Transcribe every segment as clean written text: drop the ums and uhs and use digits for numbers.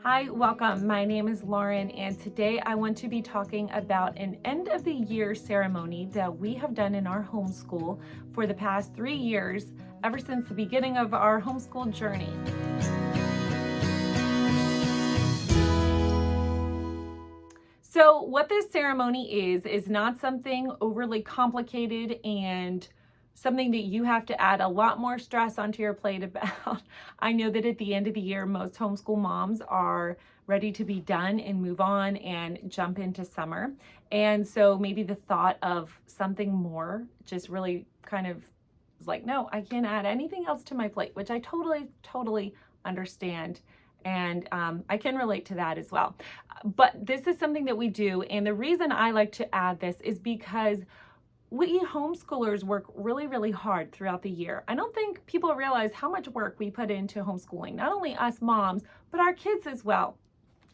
Hi, welcome. My name is Lauren, and today I want to be talking about an end of the year ceremony that we have done in our homeschool for the past 3 years, ever since the beginning of our homeschool journey. So, what this ceremony is not something overly complicated and something that you have to add a lot more stress onto your plate about. I know that at the end of the year, most homeschool moms are ready to be done and move on and jump into summer. And so maybe the thought of something more just really kind of is like, no, I can't add anything else to my plate, which I totally understand. And I can relate to that as well. But this is something that we do. And the reason I like to add this is because we homeschoolers work really hard throughout the year. I don't think people realize how much work we put into homeschooling, not only us moms, but our kids as well.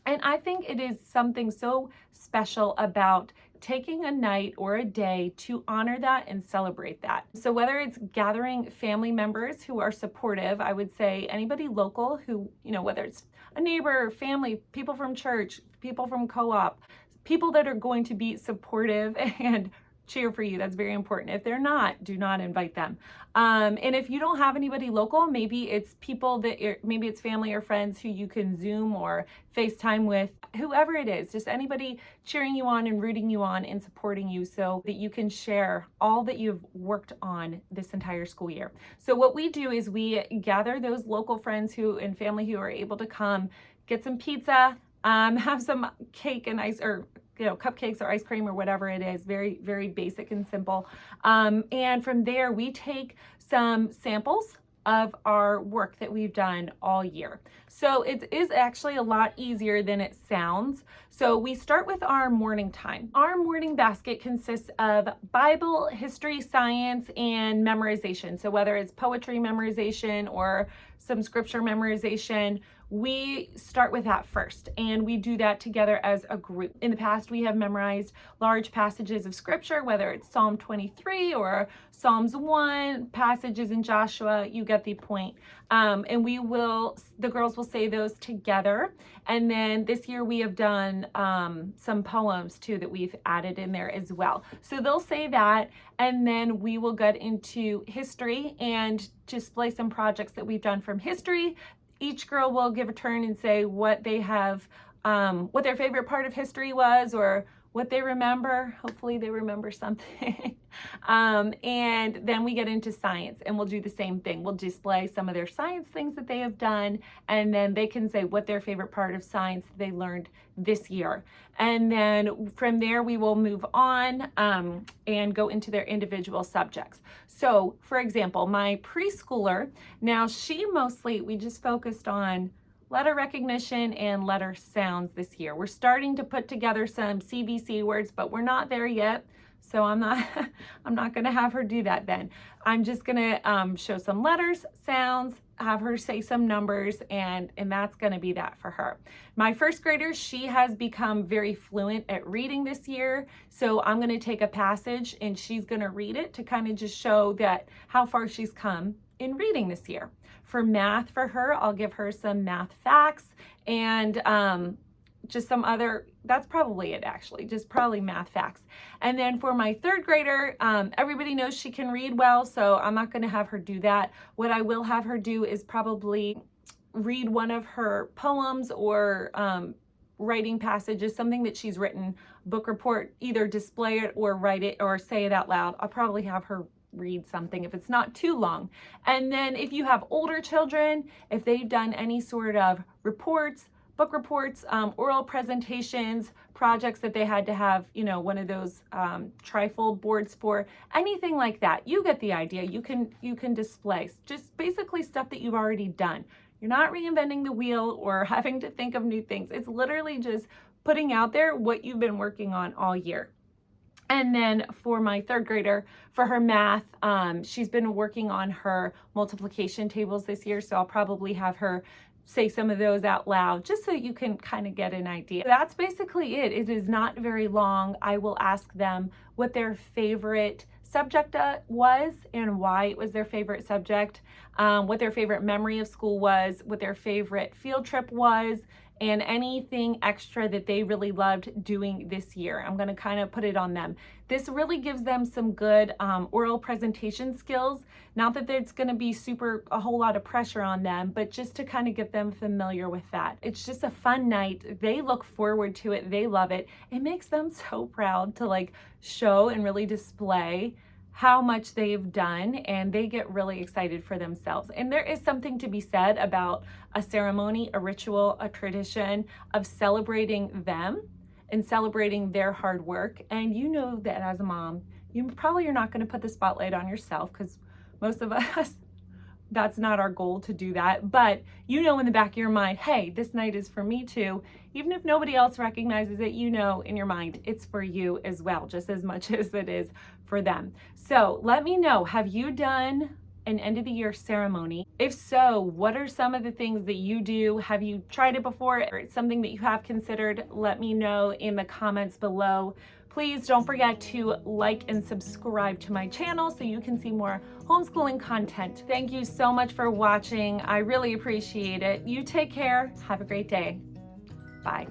And I think it is something so special about taking a night or a day to honor that and celebrate that. So whether it's gathering family members who are supportive, I would say anybody local who, whether it's a neighbor, family, people from church, people from co-op, people that are going to be supportive and cheer for you. That's very important. If they're not, do not invite them. And if you don't have anybody local, maybe it's people maybe it's family or friends who you can Zoom or FaceTime with, whoever it is, just anybody cheering you on and rooting you on and supporting you so that you can share all that you've worked on this entire school year. So what we do is we gather those local friends and family who are able to come, get some pizza, have some cake and ice or cupcakes or ice cream or whatever it is, very basic and simple. And from there, we take some samples of our work that we've done all year. So it is actually a lot easier than it sounds. So we start with our morning time. Our morning basket consists of Bible, history, science, and memorization. So whether it's poetry memorization or some scripture memorization, we start with that first, and we do that together as a group. In the past, we have memorized large passages of scripture, whether it's Psalm 23 or Psalms 1, passages in Joshua, you get the point. And the girls will say those together. And then this year we have done some poems too that we've added in there as well. So they'll say that, and then we will get into history and display some projects that we've done from history. Each girl will give a turn and say what they have, what their favorite part of history was or what they remember. Hopefully they remember something. And then we get into science and we'll do the same thing. We'll display some of their science things that they have done, and then they can say what their favorite part of science they learned this year. And then from there, we will move on and go into their individual subjects. So for example, my preschooler, now we just focused on letter recognition and letter sounds this year. We're starting to put together some CVC words, but we're not there yet. So I'm not going to have her do that then. I'm just going to show some letters, sounds, have her say some numbers, and that's going to be that for her. My first grader, she has become very fluent at reading this year. So I'm going to take a passage and she's going to read it to kind of just show that how far she's come in reading this year. For math for her, I'll give her some math facts and just some other, that's probably it actually, just probably math facts. And then for my third grader, everybody knows she can read well, so I'm not gonna have her do that. What I will have her do is probably read one of her poems or writing passages, something that she's written, book report, either display it or write it or say it out loud. I'll probably have her read something if it's not too long. And then if you have older children, if they've done any sort of reports, book reports, oral presentations, projects that they had to have, one of those trifold boards for, anything like that. You get the idea. You can display just basically stuff that you've already done. You're not reinventing the wheel or having to think of new things. It's literally just putting out there what you've been working on all year. And then for my third grader, for her math, she's been working on her multiplication tables this year, so I'll probably have her say some of those out loud just so you can kind of get an idea. That's basically it. It is not very long. I will ask them what their favorite subject was and why it was their favorite subject, what their favorite memory of school was, what their favorite field trip was, and anything extra that they really loved doing this year. I'm going to kind of put it on them. This really gives them some good oral presentation skills. Not that there's going to be a whole lot of pressure on them, but just to kind of get them familiar with that. It's just a fun night. They look forward to it. They love it. It makes them so proud to like show and really display how much they've done, and they get really excited for themselves. And there is something to be said about a ceremony, a ritual, a tradition of celebrating them and celebrating their hard work. And you know that as a mom, you probably are not going to put the spotlight on yourself, because most of us, that's not our goal to do that. But you know in the back of your mind, hey, this night is for me too. Even if nobody else recognizes it, you know in your mind it's for you as well, just as much as it is for them. So let me know, have you done an end of the year ceremony? If so, what are some of the things that you do? Have you tried it before, or it's something that you have considered? Let me know in the comments below. Please don't forget to like and subscribe to my channel so you can see more homeschooling content. Thank you so much for watching. I really appreciate it. You take care. Have a great day. Bye.